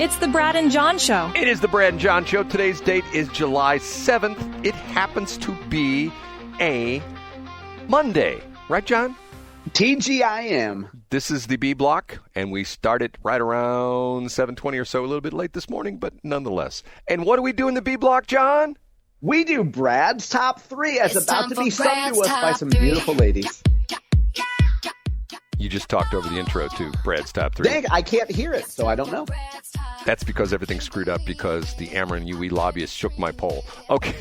It's the Brad and John Show. It is the Brad and John Show. Today's date is July 7th. It happens to be a Monday. Right, John? TGIM. This is the B block, and we started right around 7:20 or so, a little bit late this morning, but nonetheless. And what do we do in the B block, John? We do Brad's Top 3 as about to be sung to us by some beautiful ladies. You just talked over the intro to Brad's Top 3. Dang, I can't hear it, so I don't know. That's because everything's screwed up because the Ameren UE lobbyists shook my poll. Okay.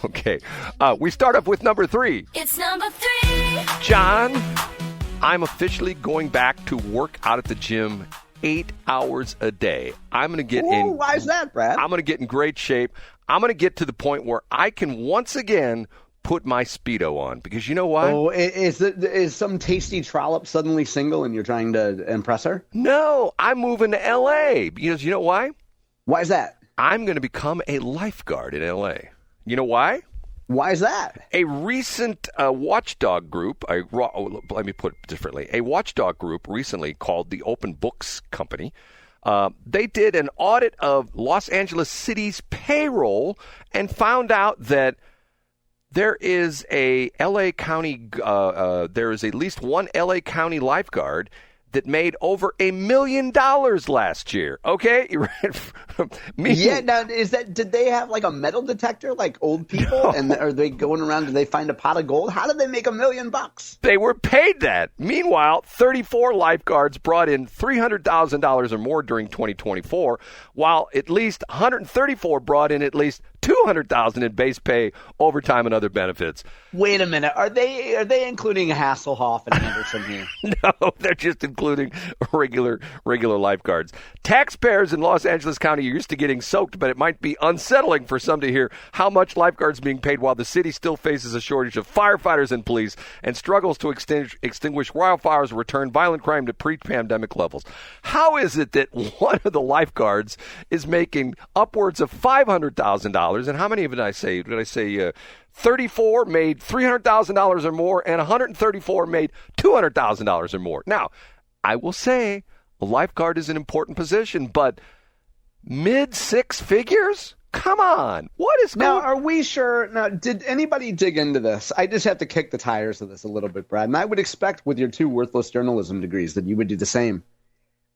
Okay. We start off with number 3. It's number 3. John, I'm officially going back to work out at the gym 8 hours a day. I'm going to get in. Why is that, Brad? I'm going to get in great shape. I'm going to get to the point where I can once again put my Speedo on, because you know why? Oh, is some tasty trollop suddenly single and you're trying to impress her? No, I'm moving to L.A. because you know why? Why is that? I'm going to become a lifeguard in L.A. You know why? Why is that? A recent watchdog group, let me put it differently, a watchdog group recently called the Open Books Company, they did an audit of Los Angeles City's payroll and found out that there is a LA County, there is at least one LA County lifeguard that made over $1 million last year. Okay, you read me? Yeah. Now, did they have like a metal detector, like old people, No. and are they going around? Did they find a pot of gold? How did they make $1 million? They were paid that. Meanwhile, 34 lifeguards brought in $300,000 or more during 2024, while at least 134 brought in at least $200,000 in base pay, overtime, and other benefits. Wait a minute. Are they including Hasselhoff and Anderson here? No, they're just including regular lifeguards. Taxpayers in Los Angeles County are used to getting soaked, but it might be unsettling for some to hear how much lifeguards being paid while the city still faces a shortage of firefighters and police and struggles to extinguish wildfires and return violent crime to pre-pandemic levels. How is it that one of the lifeguards is making upwards of $500,000? And how many of it did I say? 34 made $300,000 or more, and 134 made $200,000 or more. Now, I will say a lifeguard is an important position, but mid-six figures? Come on. What is going on? Now, are we sure? Now, did anybody dig into this? I just have to kick the tires of this a little bit, Brad. And I would expect with your 2 worthless journalism degrees that you would do the same.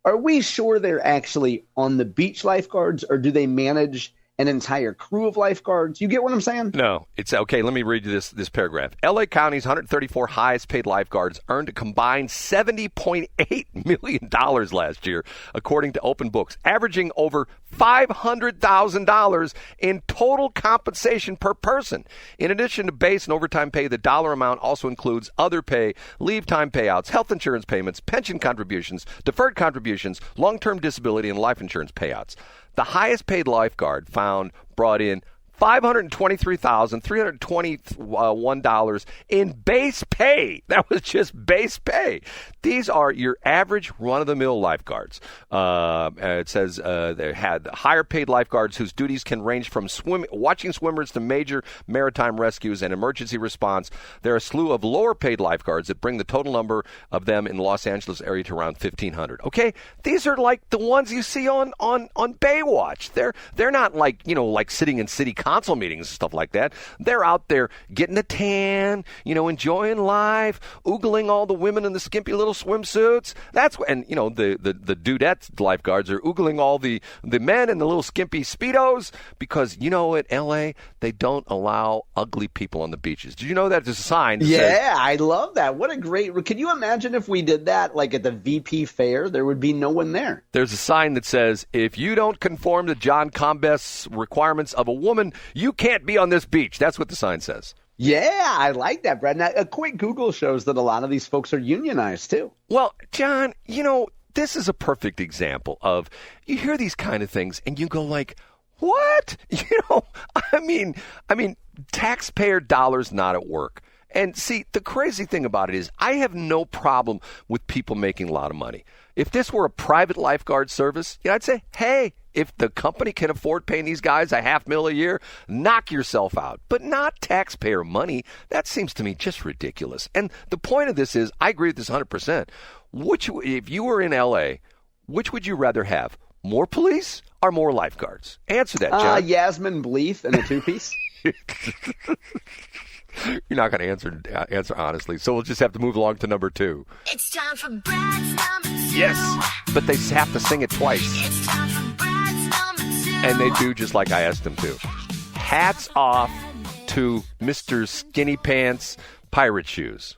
Are we sure they're actually on the beach lifeguards, or do they manage an entire crew of lifeguards? You get what I'm saying? No, it's okay. Let me read you this paragraph. L.A. County's 134 highest paid lifeguards earned a combined $70.8 million last year, according to Open Books, averaging over $500,000 in total compensation per person. In addition to base and overtime pay, the dollar amount also includes other pay, leave time payouts, health insurance payments, pension contributions, deferred contributions, long-term disability, and life insurance payouts. The highest paid lifeguard brought in $523,321 in base pay. That was just base pay. These are your average run-of-the-mill lifeguards. It says they had higher paid lifeguards whose duties can range from watching swimmers to major maritime rescues and emergency response. There are a slew of lower paid lifeguards that bring the total number of them in the Los Angeles area to around 1,500. Okay, these are like the ones you see on Baywatch. They're not like sitting in city council meetings and stuff like that. They're out there getting a tan, enjoying life, oogling all the women in the skimpy little swimsuits. And the dudette lifeguards are oogling all the men in the little skimpy Speedos, because at L.A. they don't allow ugly people on the beaches. Did you know that there's a sign that says, I love that. What a great... Can you imagine if we did that like at the VP fair? There would be no one there. There's a sign that says, if you don't conform to John Combest's requirements of a woman, you can't be on this beach. That's what the sign says. Yeah, I like that, Brad. Now, a quick Google shows that a lot of these folks are unionized, too. Well, John, this is a perfect example of, you hear these kind of things and you go like, what? I mean, taxpayer dollars not at work. And see, the crazy thing about it is I have no problem with people making a lot of money. If this were a private lifeguard service, I'd say, hey, if the company can afford paying these guys $500,000 a year, knock yourself out. But not taxpayer money. That seems to me just ridiculous. And the point of this is, I agree with this 100%. If you were in L.A., which would you rather have? More police or more lifeguards? Answer that, John. Yasmin Bleeth in a two-piece. You're not going to answer honestly, so we'll just have to move along to number 2. It's time for Brad's number 2. Yes, but they have to sing it twice. It's time for Brad's number 2. And they do just like I asked them to. Hats off to Mr. Skinny Pants Pirate Shoes.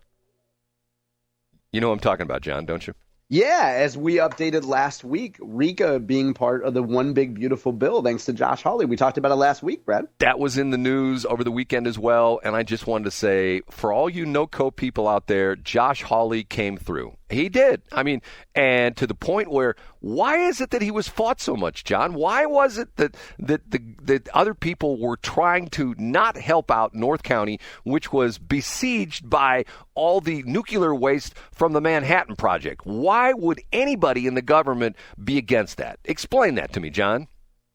You know what I'm talking about, John, don't you? Yeah, as we updated last week, RECA being part of the One Big Beautiful Bill, thanks to Josh Hawley. We talked about it last week, Brad. That was in the news over the weekend as well, and I just wanted to say, for all you no-co people out there, Josh Hawley came through. He did. I mean, and to the point where, why is it that he was fought so much, John? Why was it that other people were trying to not help out North County, which was besieged by all the nuclear waste from the Manhattan Project? Why would anybody in the government be against that? Explain that to me, John.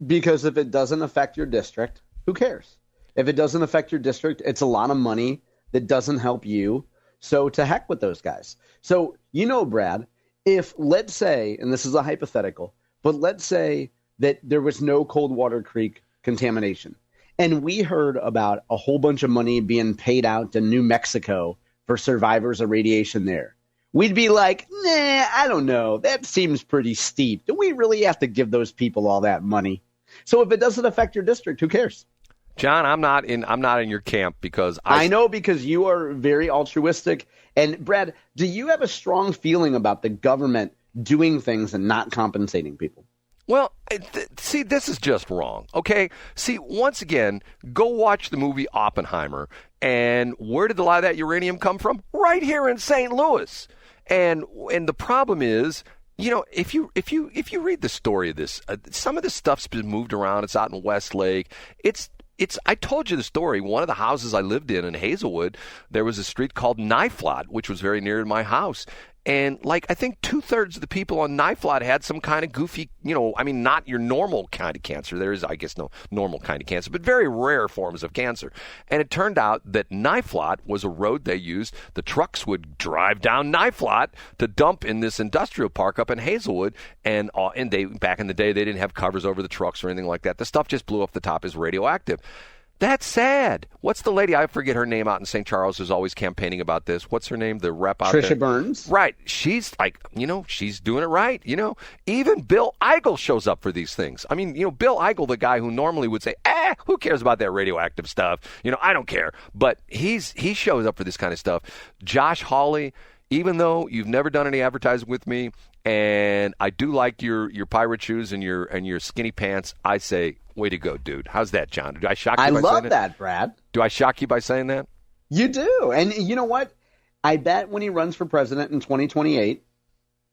Because if it doesn't affect your district, who cares? If it doesn't affect your district, it's a lot of money that doesn't help you. So to heck with those guys. So, Brad, if let's say, and this is a hypothetical, but let's say that there was no Coldwater Creek contamination, and we heard about a whole bunch of money being paid out to New Mexico for survivors of radiation there, we'd be like, nah, I don't know. That seems pretty steep. Do we really have to give those people all that money? So if it doesn't affect your district, who cares? John, I'm not in your camp because I know, because you are very altruistic. And Brad, do you have a strong feeling about the government doing things and not compensating people? Well, see, this is just wrong, okay? See, once again, go watch the movie Oppenheimer, and where did a lot of that uranium come from? Right here in St. Louis. And the problem is, if you read the story of this, some of this stuff's been moved around. It's out in Westlake. I told you the story. One of the houses I lived in Hazelwood, there was a street called Knife Lot, which was very near to my house. And I think 2/3 of the people on Knife Lot had some kind of goofy, not your normal kind of cancer. There is, I guess, no normal kind of cancer, but very rare forms of cancer. And it turned out that Knife Lot was a road they used. The trucks would drive down Knife Lot to dump in this industrial park up in Hazelwood. And they, back in the day, they didn't have covers over the trucks or anything like that. The stuff just blew off the top as radioactive. That's sad. What's the lady, I forget her name, out in St. Charles, who's always campaigning about this? What's her name? The rep out there? Trisha Burns. Right. She's she's doing it right. Even Bill Eigel shows up for these things. I mean, Bill Eigel, the guy who normally would say, who cares about that radioactive stuff? I don't care. But he shows up for this kind of stuff. Josh Hawley, even though you've never done any advertising with me, and I do like your pirate shoes and your skinny pants, I say, way to go, dude. How's that, John? Do I shock you by saying that? I love that, Brad. Do I shock you by saying that? You do. And you know what? I bet when he runs for president in 2028,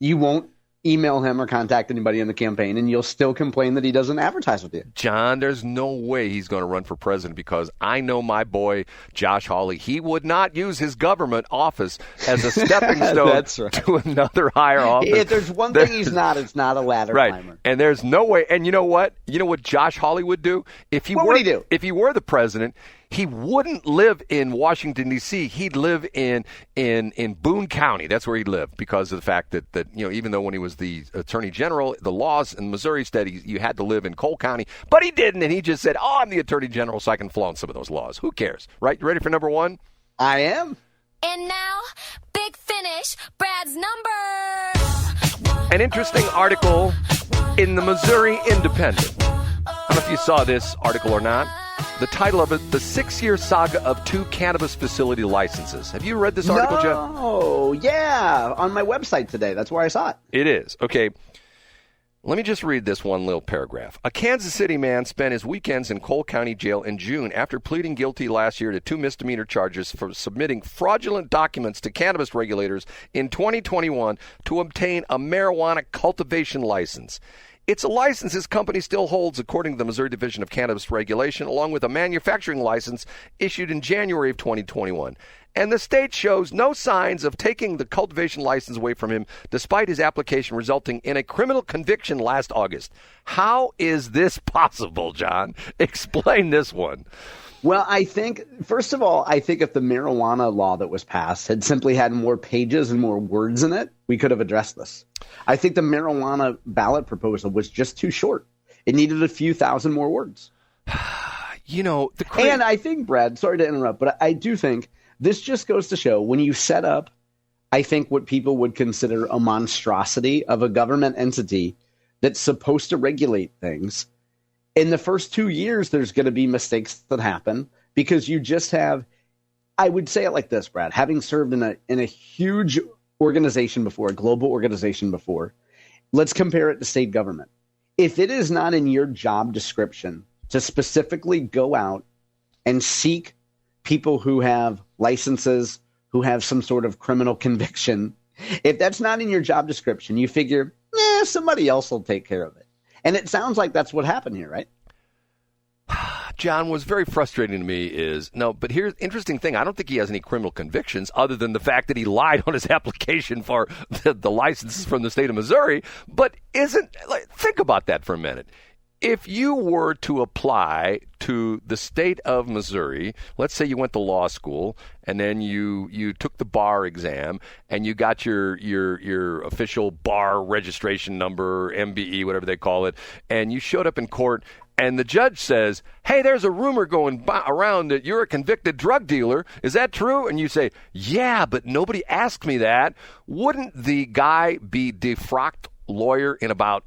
you won't email him or contact anybody in the campaign, and you'll still complain that he doesn't advertise with you. John, there's no way he's going to run for president, because I know my boy, Josh Hawley. He would not use his government office as a stepping stone That's right. to another higher office. If there's one thing he's not, it's not a ladder climber. And there's no way. And you know what? You know what Josh Hawley would do? What would he do? If he were the president, he wouldn't live in Washington, D.C. He'd live in Boone County. That's where he'd live, because of the fact that even though when he was the attorney general, the laws in Missouri said you had to live in Cole County. But he didn't, and he just said, I'm the attorney general, so I can flaunt some of those laws. Who cares, right? You ready for number 1? I am. And now, Big Finish, Brad's number. An interesting article in the Missouri Independent. I don't know if you saw this article or not. The title of it, The 6-Year Saga of 2 Cannabis Facility Licenses. Have you read this article, Jeff? Oh, yeah. On my website today. That's where I saw it. It is. Okay. Let me just read this one little paragraph. A Kansas City man spent his weekends in Cole County Jail in June after pleading guilty last year to 2 misdemeanor charges for submitting fraudulent documents to cannabis regulators in 2021 to obtain a marijuana cultivation license. It's a license his company still holds, according to the Missouri Division of Cannabis Regulation, along with a manufacturing license issued in January of 2021. And the state shows no signs of taking the cultivation license away from him, despite his application resulting in a criminal conviction last August. How is this possible, John? Explain this one. Well, I think, first of all, I think if the marijuana law that was passed had simply had more pages and more words in it, we could have addressed this. I think the marijuana ballot proposal was just too short. It needed a few thousand more words. And I think, Brad, sorry to interrupt, but I do think this just goes to show when you set up, I think, what people would consider a monstrosity of a government entity that's supposed to regulate things. In the first 2 years, there's going to be mistakes that happen because you just have, I would say it like this, Brad, having served in a huge organization before, a global organization before, let's compare it to state government. If it is not in your job description to specifically go out and seek people who have licenses, who have some sort of criminal conviction, if that's not in your job description, you figure, somebody else will take care of it. And it sounds like that's what happened here, right? John, what's very frustrating to me is, but here's the interesting thing. I don't think he has any criminal convictions other than the fact that he lied on his application for the licenses from the state of Missouri. But think about that for a minute. If you were to apply to the state of Missouri, let's say you went to law school and then you took the bar exam and you got your official bar registration number, MBE, whatever they call it, and you showed up in court and the judge says, hey, there's a rumor going around that you're a convicted drug dealer. Is that true? And you say, yeah, but nobody asked me that. Wouldn't the guy be defrocked lawyer in about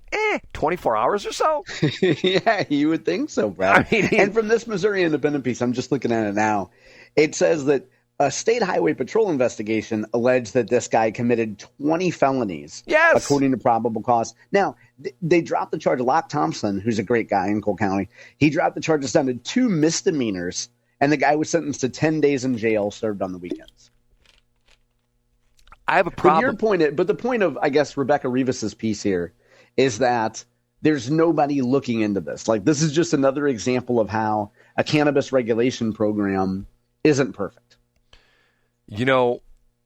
24 hours or so? Yeah, you would think so, Brad. And from this Missouri Independent piece, I'm just looking at it now, it says that a state highway patrol investigation alleged that this guy committed 20 felonies, yes, according to probable cause. Now, they dropped the charge. Locke Thompson, who's a great guy in Cole County, he dropped the charges down to 2 misdemeanors, and the guy was sentenced to 10 days in jail served on the weekends. I have a problem. But the point of, I guess, Rebecca Rivas's piece here is that there's nobody looking into this. Like, this is just another example of how a cannabis regulation program isn't perfect.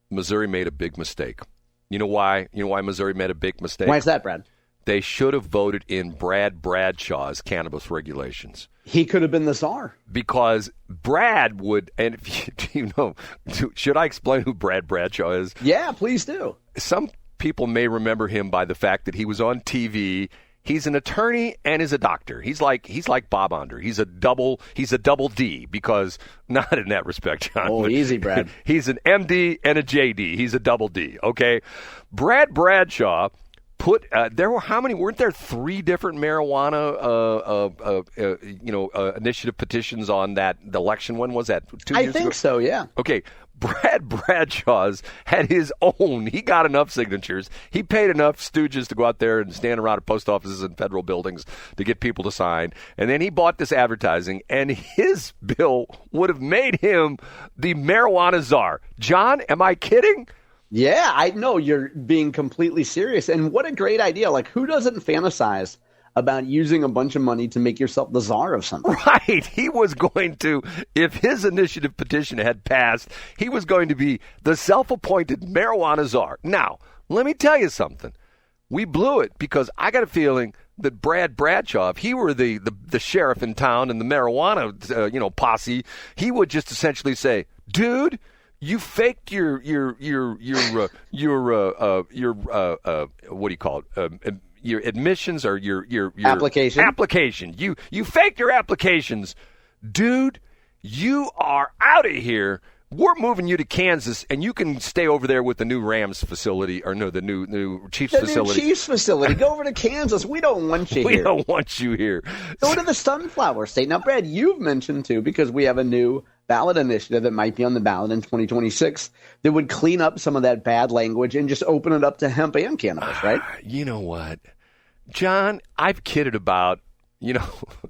Missouri made a big mistake. You know why? You know why Missouri made a big mistake? Why is that, Brad? They should have voted in Brad Bradshaw's cannabis regulations. He could have been the czar. Because Brad would, and should I explain who Brad Bradshaw is? Yeah, please do. Some people may remember him by the fact that he was on TV. He's an attorney and is a doctor. He's like Bob Onder. He's a double D, because not in that respect, John. Oh, easy, Brad. He's an MD and a JD. He's a double D. Okay, Brad Bradshaw put weren't there 3 different marijuana initiative petitions on the election? When was that? 2 years ago? I think so, yeah. Okay, Brad Bradshaw's had his own. He got enough signatures. He paid enough stooges to go out there and stand around at post offices and federal buildings to get people to sign. And then he bought this advertising, and his bill would have made him the marijuana czar. John, am I kidding? Yeah, I know you're being completely serious. And what a great idea. Like, who doesn't fantasize about using a bunch of money to make yourself the czar of something? Right. He was going to, if his initiative petition had passed, he was going to be the self-appointed marijuana czar. Now, let me tell you something. We blew it because I got a feeling that Brad Bradshaw, if he were the sheriff in town and the marijuana posse, he would just essentially say, dude, you faked your what do you call it? Your admissions or your application. You faked your applications, dude. You are out of here. We're moving you to Kansas, and you can stay over there with the new Rams facility, or no, the new Chiefs facility. The Chiefs facility. Go over to Kansas. We don't want you here. We don't want you here. Go to the Sunflower State. Now, Brad, you've mentioned, too, because we have a new ballot initiative that might be on the ballot in 2026 that would clean up some of that bad language and just open it up to hemp and cannabis, right? You know what? John, I've kidded about,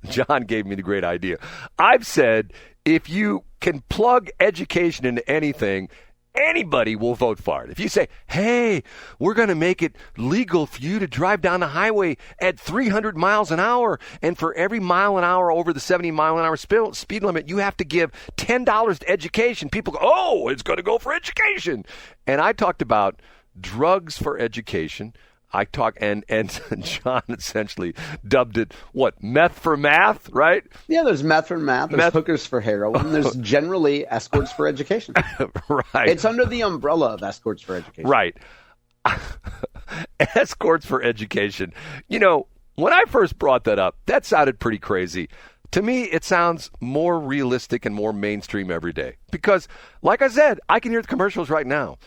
John gave me the great idea. I've said, if you can plug education into anything, anybody will vote for it. If you say, hey, we're going to make it legal for you to drive down the highway at 300 miles an hour, and for every mile an hour over the 70 mile an hour speed limit, you have to give $10 to education. People go, oh, it's going to go for education. And I talked about drugs for education. I talk, and John essentially dubbed it, what, meth for math, right? Yeah, there's meth for math, there's hookers for heroin, there's generally escorts for education. Right. It's under the umbrella of escorts for education. Right. Escorts for education. You know, when I first brought that up, that sounded pretty crazy. To me, it sounds more realistic and more mainstream every day. Because, like I said, I can hear the commercials right now.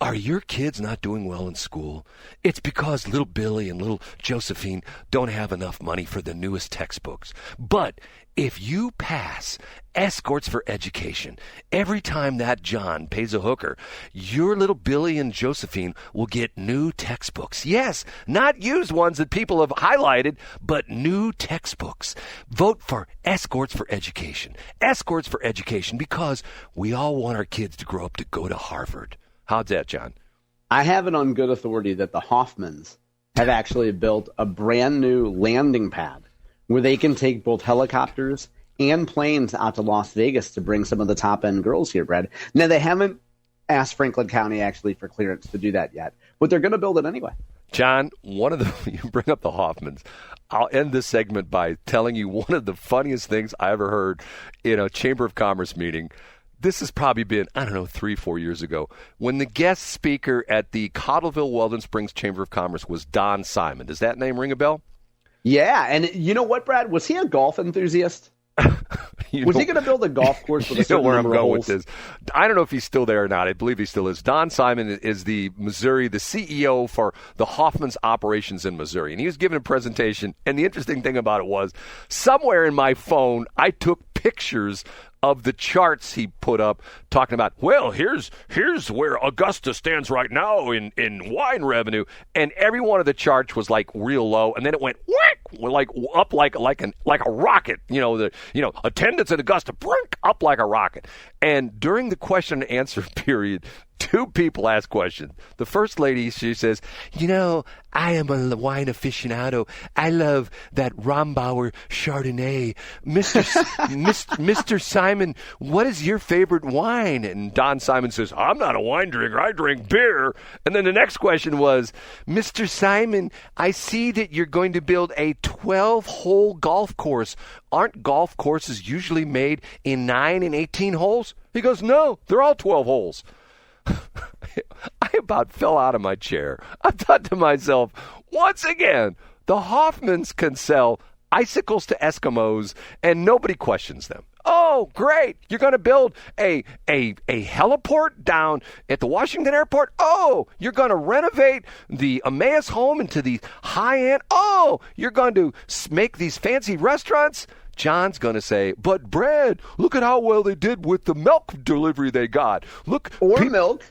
Are your kids not doing well in school? It's because little Billy and little Josephine don't have enough money for the newest textbooks. But if you pass Escorts for Education, every time that John pays a hooker, your little Billy and Josephine will get new textbooks. Yes, not used ones that people have highlighted, but new textbooks. Vote for Escorts for Education. Escorts for Education, because we all want our kids to grow up to go to Harvard. How's that, John? I have it on good authority that the Hoffmanns have actually built a brand new landing pad where they can take both helicopters and planes out to Las Vegas to bring some of the top-end girls here, Brad. Now, they haven't asked Franklin County actually for clearance to do that yet, but they're going to build it anyway. John, you bring up the Hoffmanns. I'll end this segment by telling you one of the funniest things I ever heard in a Chamber of Commerce meeting. This has probably been, 3-4 years ago, when the guest speaker at the Cottleville Weldon Springs Chamber of Commerce was Don Simon. Does that name ring a bell? Yeah, and you know what, Brad? Was he a golf enthusiast? Was he going to build a golf course with a certain where I'm number of going holes? with this. I don't know if he's still there or not. I believe he still is. Don Simon is the CEO for the Hoffmanns operations in Missouri. And he was giving a presentation. And the interesting thing about it was, somewhere in my phone, I took pictures of the charts he put up talking about, well, here's where Augusta stands right now in wine revenue. And every one of the charts was like real low. And then it went whack, like up like a rocket. Attendance at Augusta, brink, up like a rocket. And during the question and answer period, two people asked questions. The first lady, she says, I am a wine aficionado. I love that Rombauer Chardonnay. Mr. Simon, what is your favorite wine? And Don Simon says, I'm not a wine drinker. I drink beer. And then the next question was, Mr. Simon, I see that you're going to build a 12-hole golf course. Aren't golf courses usually made in 9 and 18 holes? He goes, no, they're all 12 holes. I about fell out of my chair. I thought to myself, once again, the Hoffmanns can sell icicles to Eskimos and nobody questions them. Oh, great. You're going to build a heliport down at the Washington airport? Oh, you're going to renovate the Emmaus home into the high-end? Oh, you're going to make these fancy restaurants? John's going to say, but Brad, look at how well they did with the milk delivery they got. Look, milk.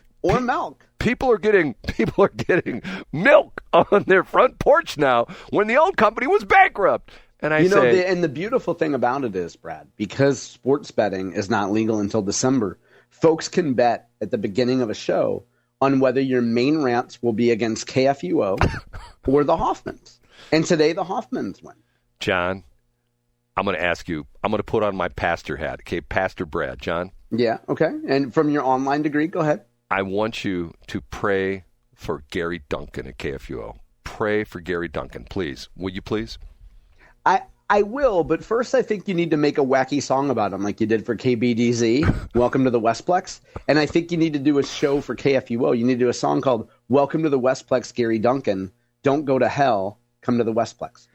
People are getting milk on their front porch now when the old company was bankrupt. And and the beautiful thing about it is, Brad, because sports betting is not legal until December, folks can bet at the beginning of a show on whether your main rants will be against KFUO or the Hoffmanns. And today the Hoffmanns win. John, I'm going to ask you, I'm going to put on my pastor hat. Okay, Pastor Brad. John? Yeah, okay. And from your online degree, go ahead. I want you to pray for Gary Duncan at KFUO. Pray for Gary Duncan, please. Will you please? I will, but first I think you need to make a wacky song about him like you did for KBDZ, Welcome to the Westplex. And I think you need to do a show for KFUO. You need to do a song called Welcome to the Westplex, Gary Duncan. Don't go to hell. Come to the Westplex.